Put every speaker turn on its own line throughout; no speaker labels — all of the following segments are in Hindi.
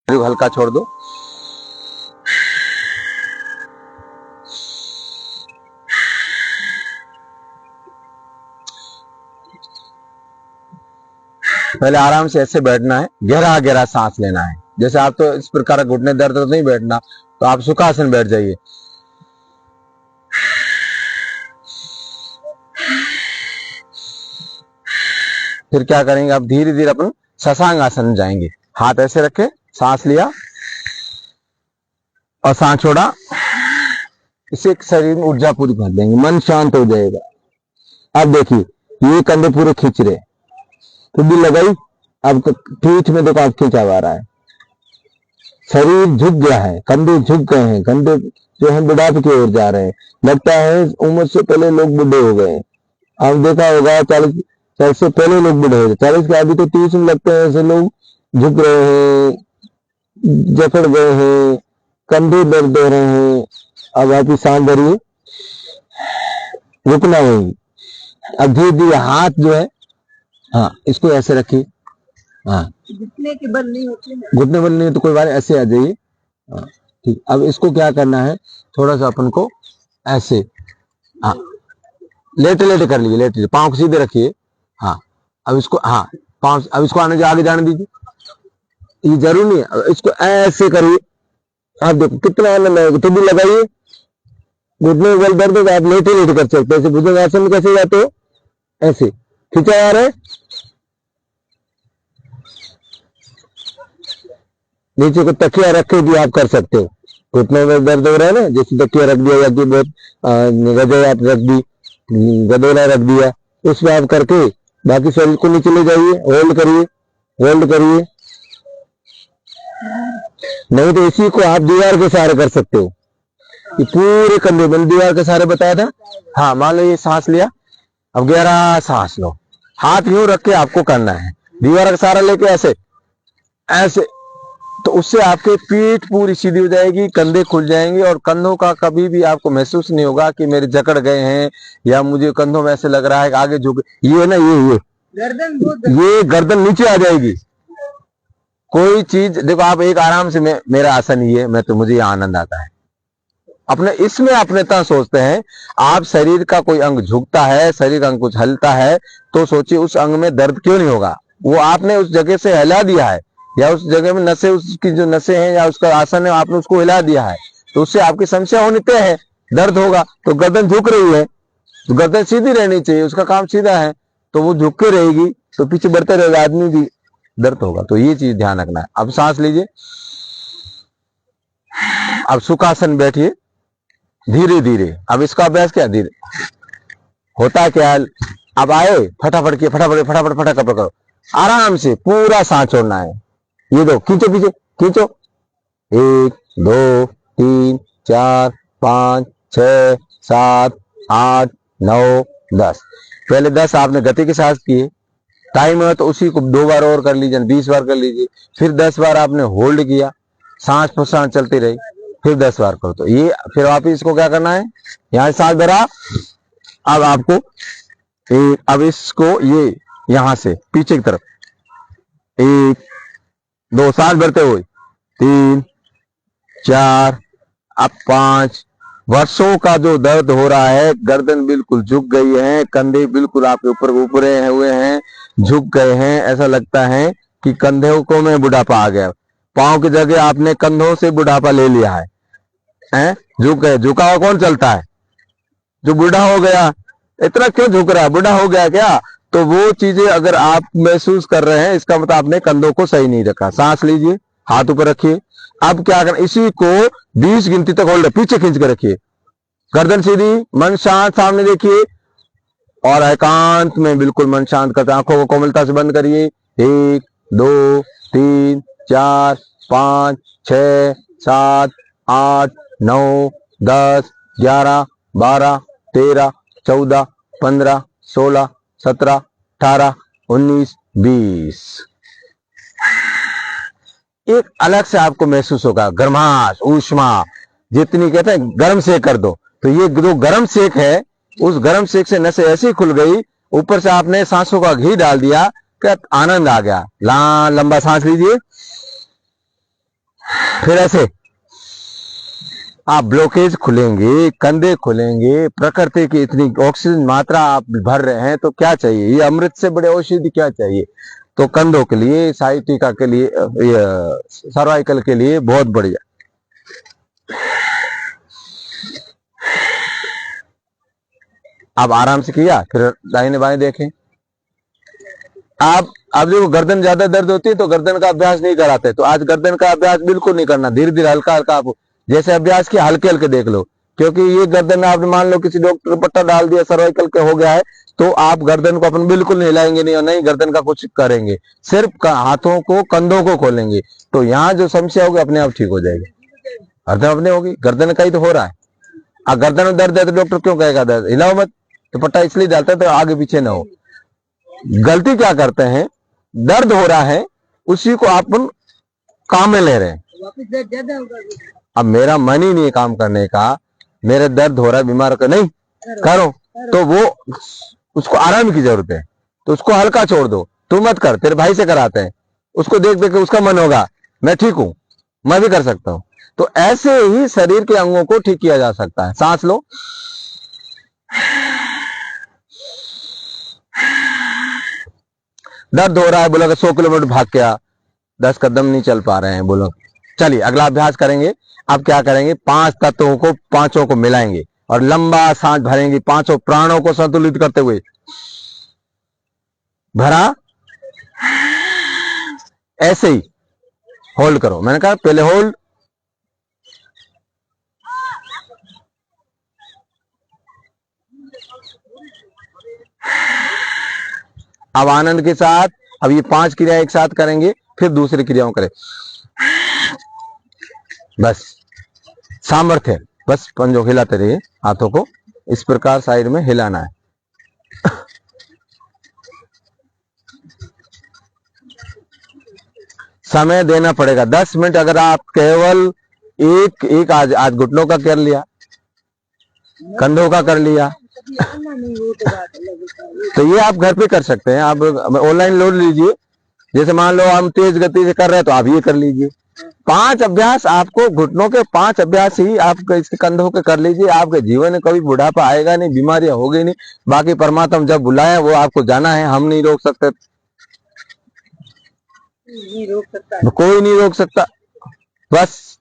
हल्का छोड़ दो। पहले आराम से ऐसे बैठना है, गहरा गहरा सांस लेना है। जैसे आप तो इस प्रकार घुटने दर्द तो नहीं बैठना, तो आप सुखासन बैठ जाइए। फिर क्या करेंगे, आप धीरे धीरे अपन शशांक आसन में जाएंगे। हाथ ऐसे रखे, सांस लिया और सांस छोड़ा। इससे शरीर में ऊर्जा पूरी भर देंगे, मन शांत हो जाएगा। अब देखिए ये कंधे पूरे खींच रहे, तो भी लगाई। अब पीठ में देखो आप खींचा आ रहा है, शरीर झुक गया है, कंधे झुक गए हैं, कंधे जो है बुढ़ापे की ओर जा रहे हैं। लगता है उम्र से पहले लोग बूढ़े हो गए। अब देखा होगा 40 से पहले लोग बूढ़े हो गए, 40 के अभी तो 30 में लगते हैं ऐसे लोग झुक रहे हैं, जकड़ गए हैं, कंधे दर्द हो रहे हैं। अब आप सांस भरिए, रुकना वही। अब धीरे धीरे हाथ जो है, हाँ इसको ऐसे रखिए। हाँ घुटने के बल नहीं होते, घुटने बल नहीं तो कोई बात, ऐसे आ जाइए। हाँ ठीक। अब इसको क्या करना है, थोड़ा सा अपन को ऐसे, हाँ लेटे लेटे कर लीजिए, लेटे पाँव को सीधे रखिए। हाँ अब इसको, हाँ पाँव, अब इसको आगे जाने दीजिए। ये जरूरी नहीं है, इसको ऐसे करिए। आप देखो कितना आनंद आएगा। तो भी लगाइए, घुटने बल दर्द हो, आप लेटे लेटे कर सकते हैं। भुजंग आसन में कैसे जाते हो, ऐसे खींचा जा रहा है, नीचे को तकिया रख के भी आप कर सकते हो। घुटने में दर्द हो रहा है ना, जैसे तकिया रख दिया, या कि बहुत रजाई आप रख दी, गदोला रख दिया, उसमें आप करके बाकी शरीर को नीचे ले जाइए, होल्ड करिए, होल्ड करिए। नहीं तो इसी को आप दीवार के सहारे कर सकते हो। ये पूरे कंधे मैंने दीवार के सहारे बताया था। हाँ मान लो ये सांस लिया, अब गहरा सांस लो, हाथ यूं रख के आपको करना है, दीवार का सहारा लेके ऐसे ऐसे। तो उससे आपके पीठ पूरी सीधी हो जाएगी, कंधे खुल जाएंगे, और कंधों का कभी भी आपको महसूस नहीं होगा कि मेरे जकड़ गए हैं या मुझे कंधों में ऐसे लग रहा है कि आगे झुक। ये ना ये गर्दन नीचे आ जाएगी। कोई चीज देखो, आप एक आराम से, मेरा आसन ही है, मैं तो मुझे आनंद आता है अपने इसमें। अपने तरह सोचते हैं, आप शरीर का कोई अंग झुकता है, शरीर का अंग कुछ हलता है, तो सोचिए उस अंग में दर्द क्यों नहीं होगा। वो आपने उस जगह से हिला दिया है, या उस जगह में नसें, उसकी जो नसें हैं या उसका आसन है, आपने उसको हिला दिया है, तो उससे आपकी समस्या होनी तय है, दर्द होगा। तो गर्दन झुक रही है, तो गर्दन सीधी रहनी चाहिए, उसका काम सीधा है, तो वो झुक के रहेगी, तो पीछे बढ़ते रहेगा आदमी भी, दर्द होगा। तो ये चीज ध्यान रखना है। अब सांस लीजिए, अब सुखासन बैठिए धीरे धीरे। अब इसका अभ्यास क्या धीरे होता क्या है, अब आए फटाफट किए, फटाफट फटाफट फटाफट करो, आराम से पूरा सांस छोड़ना है। ये दो खींचो, पीछे खींचो, 1 2 3 4 5 6 7 8 9 10। पहले 10 आपने गति के साथ किए, टाइम है तो उसी को 2 बार और कर लीजिए, 20 बार कर लीजिए। फिर 10 बार आपने होल्ड किया, सांस पर सांस चलती रही, फिर 10 बार करो। तो ये फिर वापिस इसको क्या करना है, यहां सांस भरा, अब आपको अब इसको ये यहां से पीछे की तरफ, 1 2 सांस भरते हुए, 3 4, अब 5। वर्षों का जो दर्द हो रहा है, गर्दन बिल्कुल झुक गई है, कंधे बिल्कुल आपके ऊपर ऊपरे हुए हैं, झुक गए हैं, ऐसा लगता है कि कंधों को में बुढ़ापा आ गया। पांव की जगह आपने कंधों से बुढ़ापा ले लिया है, झुक गए। झुका हुआ कौन चलता है, जो बूढ़ा हो गया। इतना क्यों झुक रहा है, बूढ़ा हो गया क्या। तो वो चीजें अगर आप महसूस कर रहे हैं, इसका मतलब आपने कंधों को सही नहीं रखा। सांस लीजिए, हाथ ऊपर रखिए। अब क्या करना, इसी को 20 गिनती तक होल्ड, पीछे खींच के रखिए, गर्दन सीधी, मन शांत, सामने देखिए, और एकांत में बिल्कुल मन शांत करते, आंखों को कोमलता से बंद करिए। 1 2 3 4 5 6 7 8 9 10 11 12 13 14 15 16 17 18 19 20। एक अलग से आपको महसूस होगा, गर्माश ऊष्मा, जितनी कहते हैं गर्म सेक कर दो। तो ये जो गर्म सेक है, उस गर्म सेक से नसें ऐसी खुल गई, ऊपर से आपने सांसों का घी डाल दिया, क्या आनंद आ गया। लंबा सांस लीजिए, फिर ऐसे आप ब्लॉकेज खुलेंगे, कंधे खुलेंगे, प्रकृति की इतनी ऑक्सीजन मात्रा आप भर रहे हैं तो क्या चाहिए, ये अमृत से बड़े औषधि क्या चाहिए। तो कंधों के लिए, साइटिका के लिए, सर्वाइकल के लिए बहुत बढ़िया। आप आराम से किया, फिर दाहिने बाएं देखें। आप अब देखो गर्दन ज्यादा दर्द होती है तो गर्दन का अभ्यास नहीं कराते, तो आज गर्दन का अभ्यास बिल्कुल नहीं करना, धीरे धीरे हल्का हल्का आप जैसे अभ्यास किया हल्के हल्के देख लो। क्योंकि ये गर्दन आपने मान लो किसी डॉक्टर ने पट्टा डाल दिया, सर्वाइकल के हो गया है, तो आप गर्दन को अपन बिल्कुल नहीं हिलाएंगे नहीं, और नहीं गर्दन का कुछ करेंगे, सिर्फ हाथों को कंधों को खोलेंगे, तो यहाँ जो समस्या होगी अपने आप ठीक हो जाएगी, गर्दन अपने होगी। गर्दन का ही तो हो रहा है, अब गर्दन में दर्द है तो डॉक्टर क्यों कहेगा दर्द, हिलाओ मत, तो पट्टा इसलिए डालता है तो आगे पीछे ना हो। गलती क्या करते हैं, दर्द हो रहा है उसी को आप काम में ले रहे हैं। अब मेरा मन ही नहीं है काम करने का, मेरे दर्द हो रहा है, बीमार का नहीं करो, तो वो उसको आराम की जरूरत है, तो उसको हल्का छोड़ दो, तू मत कर, तेरे भाई से कराते हैं, उसको देख देख के उसका मन होगा मैं ठीक हूं, मैं भी कर सकता हूं। तो ऐसे ही शरीर के अंगों को ठीक किया जा सकता है। सांस लो, दर्द हो रहा है, बोला 100 किलोमीटर भाग के आ, 10 कदम नहीं चल पा रहे हैं, बोलो चलिए अगला अभ्यास करेंगे। अब क्या करेंगे, 5 तत्वों को, पांचों को मिलाएंगे और लंबा सांस भरेंगे, पांचों प्राणों को संतुलित करते हुए। भरा, ऐसे ही होल्ड करो, मैंने कहा पहले होल्ड, अब आनंद के साथ, अब ये 5 क्रिया एक साथ करेंगे, फिर दूसरी क्रियाओं करें। बस सामर्थ्य, बस पंजों हिलाते रहिए, हाथों को इस प्रकार साइड में हिलाना है। समय देना पड़ेगा 10 मिनट। अगर आप केवल एक आज घुटनों का कर लिया, कंधों का कर लिया, तो ये आप घर पे कर सकते हैं, आप ऑनलाइन लोड लीजिए। जैसे मान लो हम तेज गति से कर रहे हैं तो आप ये कर लीजिए। 5 अभ्यास आपको, घुटनों के 5 अभ्यास ही आप इसके कंधों के कर लीजिए, आपके जीवन में कभी बुढ़ापा आएगा नहीं, बीमारियां होगी नहीं। बाकी परमात्मा जब बुलाया वो आपको जाना है, हम नहीं रोक सकते, कोई नहीं रोक सकता। बस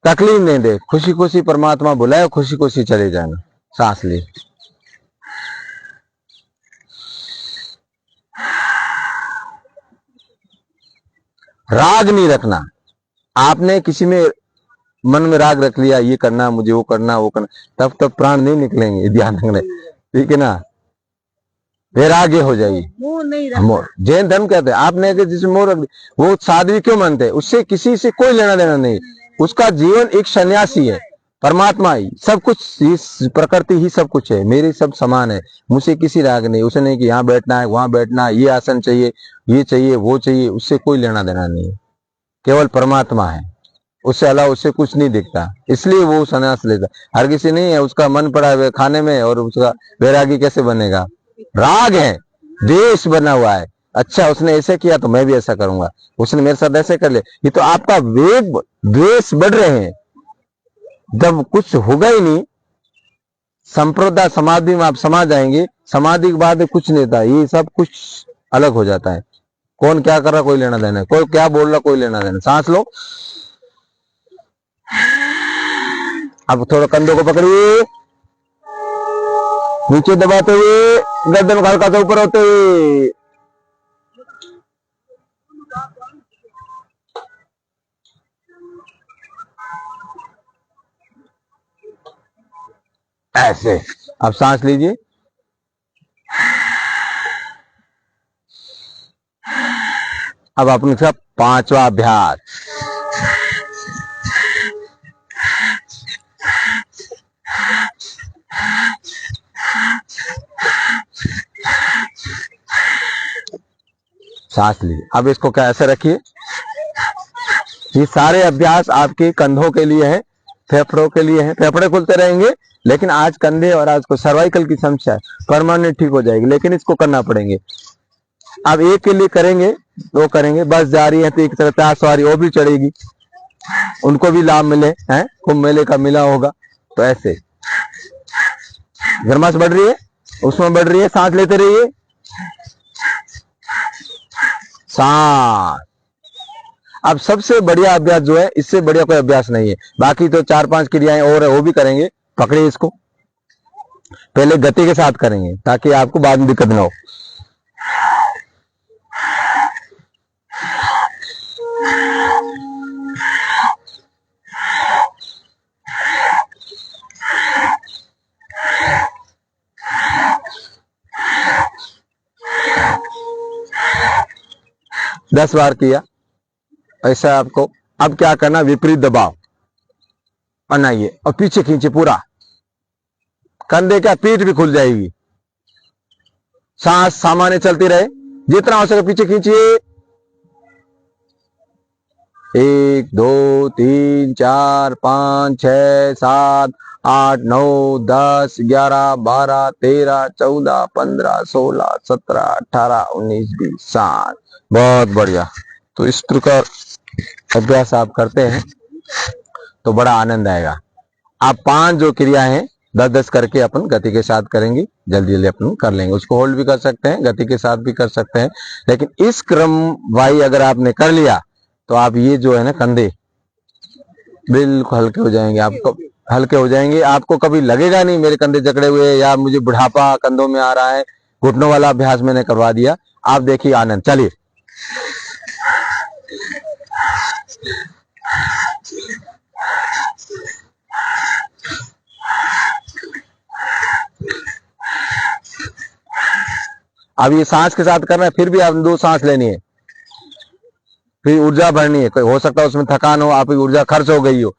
तकलीफ नहीं दे, खुशी खुशी परमात्मा बुलाए, खुशी खुशी चले जाना। सांस ले, राग नहीं रखना। आपने किसी में मन में राग रख लिया, ये करना मुझे, वो करना वो करना, तब प्राण नहीं निकलेंगे, ध्यान रखना, ठीक है ना। वैराग्य हो जाएगी। मोह जैन धर्म कहते हैं, आपने अगर जिसमें मोह रख दिया, वो साध्वी क्यों मानते हैं, उससे किसी से कोई लेना देना नहीं, उसका जीवन एक सन्यासी है, परमात्मा ही सब कुछ, प्रकृति ही सब कुछ है, मेरे सब समान है, मुझे किसी राग नहीं। उसे नहीं कि यहाँ बैठना है, वहां बैठना है, ये आसन चाहिए, ये चाहिए, वो चाहिए, उससे कोई लेना देना नहीं, केवल परमात्मा है, उससे अलावा उससे कुछ नहीं दिखता, इसलिए वो संन्यास लेता। हर किसी नहीं है, उसका मन पड़ा है खाने में, और उसका वैरागी कैसे बनेगा, राग है, द्वेष बना हुआ है। अच्छा उसने ऐसे किया तो मैं भी ऐसा करूंगा, उसने मेरे साथ ऐसे कर लिया, ये तो आपका वेग द्वेष बढ़ रहे हैं। जब कुछ होगा ही नहीं, संप्रदाय समाधि में आप समा जाएंगे, समाधि के बाद कुछ नहीं था, ये सब कुछ अलग हो जाता है। कौन क्या कर रहा कोई लेना देना, कोई क्या बोल रहा कोई लेना देना। सांस लो, अब थोड़ा कंधों को पकड़िए, नीचे दबाते हुए, गर्दन हल्का से ऊपर होते हुए, ऐसे। अब सांस लीजिए, अब अपने साथ 5वां अभ्यास, सांस लीजिए। अब इसको क्या ऐसे रखिए, ये सारे अभ्यास आपके कंधों के लिए है, फेफड़ों के लिए है, फेफड़े खुलते रहेंगे, लेकिन आज कंधे और आज को सर्वाइकल की समस्या है, परमानेंट ठीक हो जाएगी, लेकिन इसको करना पड़ेंगे। अब एक के लिए करेंगे, दो करेंगे, बस जा रही है तो एक तरफ सवारी वो भी चढ़ेगी, उनको भी लाभ मिले, हैं कुंभ मेले का मिला होगा। तो ऐसे गर्माश बढ़ रही है, उसमें बढ़ रही है, सांस लेते रहिए, सांस। अब सबसे बढ़िया अभ्यास जो है, इससे बढ़िया कोई अभ्यास नहीं है। बाकी तो 4-5 क्रियाएं और है, वो भी करेंगे। पकड़िए इसको, पहले गति के साथ करेंगे ताकि आपको बाद में दिक्कत ना हो। दस बार किया ऐसा आपको। अब क्या करना, विपरीत दबाव बनाइए और पीछे खींचे पूरा, कंधे का पीठ भी खुल जाएगी। सांस सामान्य चलती रहे, जितना हो सके पीछे खींचिए। 1 2 3 4 5 6 7 8 9 10 11 12 13 14 15 16 17 18 19 20 7। बहुत बढ़िया। तो इस प्रकार अभ्यास आप करते हैं तो बड़ा आनंद आएगा। आप 5 जो क्रिया हैं 10-10 करके अपन गति के साथ करेंगे, जल्दी जल्दी अपन कर लेंगे। उसको होल्ड भी कर सकते हैं, गति के साथ भी कर सकते हैं, लेकिन इस क्रम वाई अगर आपने कर लिया तो आप ये जो है ना, कंधे बिल्कुल हल्के हो जाएंगे। आपको हल्के हो जाएंगे, आपको कभी लगेगा नहीं मेरे कंधे जकड़े हुए या मुझे बुढ़ापा कंधों में आ रहा है। घुटनों वाला अभ्यास मैंने करवा दिया, आप देखिए आनंद। चलिए अब ये सांस के साथ करना है, फिर भी आप 2 सांस लेनी है, फिर ऊर्जा भरनी है। कोई हो सकता है उसमें थकान हो, आपकी ऊर्जा खर्च हो गई हो।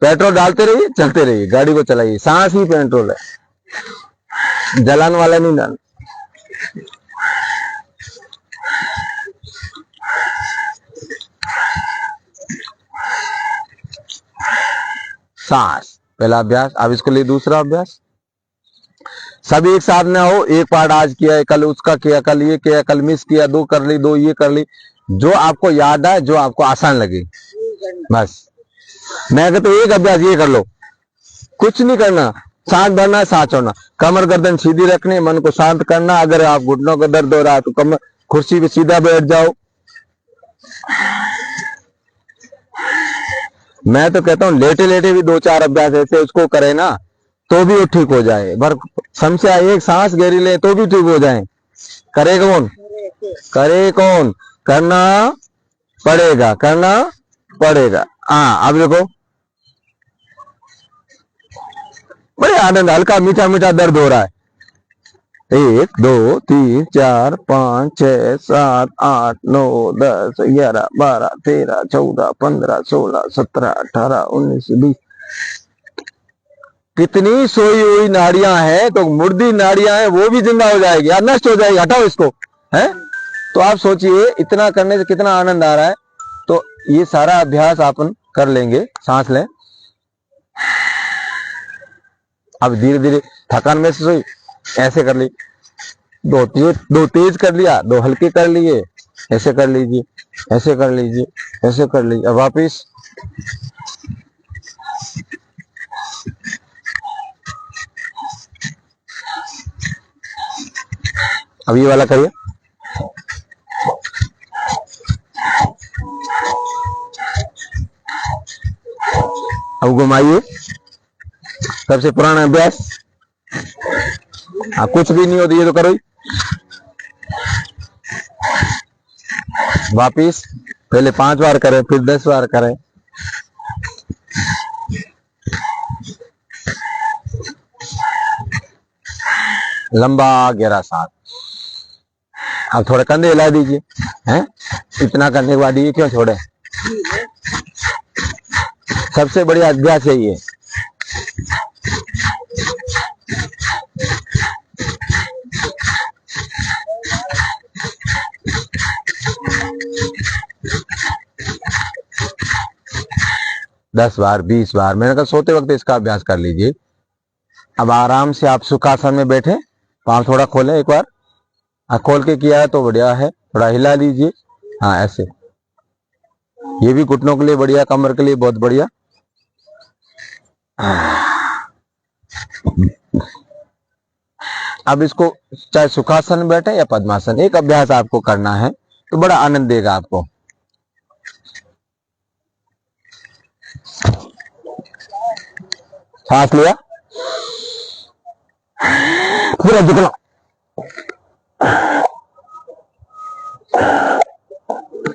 पेट्रोल डालते रहिए, चलते रहिए, गाड़ी को चलाइए। सांस ही पेट्रोल है, जलाने वाला नहीं डाल। सांस पहला अभ्यास। अब इसको लिए दूसरा अभ्यास। सब एक साथ ना हो, एक पार्ट आज किया, कल उसका किया, कल ये किया, कल मिस किया, 2 कर ली, 2 ये कर ली। जो आपको याद आए, जो आपको आसान लगे, बस। मैं कहता हूं एक अभ्यास ये कर लो, कुछ नहीं करना। सांस भरना, सांस छोड़ना, कमर गर्दन सीधी रखनी, मन को शांत करना। अगर आप घुटनों का दर्द हो रहा है तो कमर कुर्सी पे सीधा बैठ जाओ। मैं तो कहता हूं लेटे लेटे भी 2-4 अभ्यास ऐसे उसको करे ना तो भी वो ठीक हो जाए। पर समस्या एक सांस गहरी ले तो भी ठीक हो जाए। करे कौन? करे कौन? करना पड़ेगा, करना पड़ेगा। हाँ अब देखो बड़े आनंद, हल्का मीठा मीठा दर्द हो रहा है। 1 2 3 4 5 6 7 8 9 10 11 12 13 14 15 16 17 18 19 20। कितनी सोई हुई नाड़ियां हैं, तो मुर्दी नाड़ियां हैं वो भी जिंदा हो जाएगी या नष्ट हो जाएगी। हटाओ इसको, है। तो आप सोचिए इतना करने से कितना आनंद आ रहा है। तो ये सारा अभ्यास अपन कर लेंगे। सांस लें। अब धीरे धीरे थकान महसूस हुई, ऐसे कर ली। 2 तेज कर लिया, 2 हल्के कर लिए, ऐसे कर लीजिए, ऐसे कर लीजिए, ऐसे कर लीजिए। अब वापिस अब ये वाला करिए। अब घुमाइए। सबसे पुराना अभ्यास। कुछ भी नहीं होती ये तो करो ही। वापिस पहले 5 बार करें, फिर 10 बार करें। लंबा गहरा सांस। अब थोड़े कंधे हिला दीजिए, हैं। इतना करने के बाद ये क्यों छोड़े? सबसे बढ़िया अभ्यास यही है। दस बार 20 बार मैंने कहा सोते वक्त इसका अभ्यास कर लीजिए। अब आराम से आप सुखासन में बैठे, पांव थोड़ा खोलें एक बार। खोल के किया है तो बढ़िया है, थोड़ा हिला लीजिए। हाँ ऐसे ये भी घुटनों के लिए बढ़िया, कमर के लिए बहुत बढ़िया। अब इसको चाहे सुखासन बैठे या पद्मासन, एक अभ्यास आपको करना है तो बड़ा आनंद देगा आपको। सांस लिया, पूरा झुकना,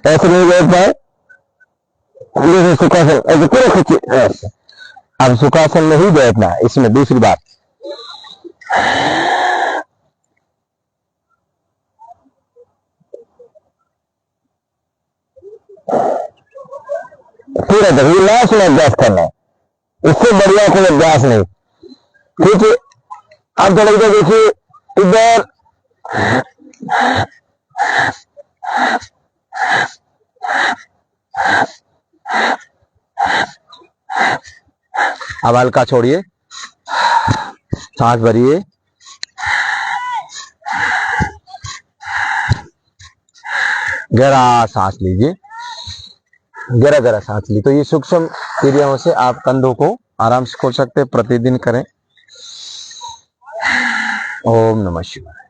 ऐसे नहीं बैठ पाए, सुखासन ऐसे पूरा खींचिए। अब सुखासन में ही बैठना है। इसमें दूसरी बात, पूरा देखिए, लास्ट में अभ्यास करना है, इससे बढ़िया कोई अभ्यास नहीं। ठीक है, अब थोड़ा इधर देखिए, इधर अब हल्का छोड़िए, सांस भरिए, गहरा सांस लीजिए, गहरा गहरा सांस लीजिए। तो ये सूक्ष्म क्रियाओं से आप कंधों को आराम से खोल सकते हैं, प्रतिदिन करें। ओम नमः शिवाय।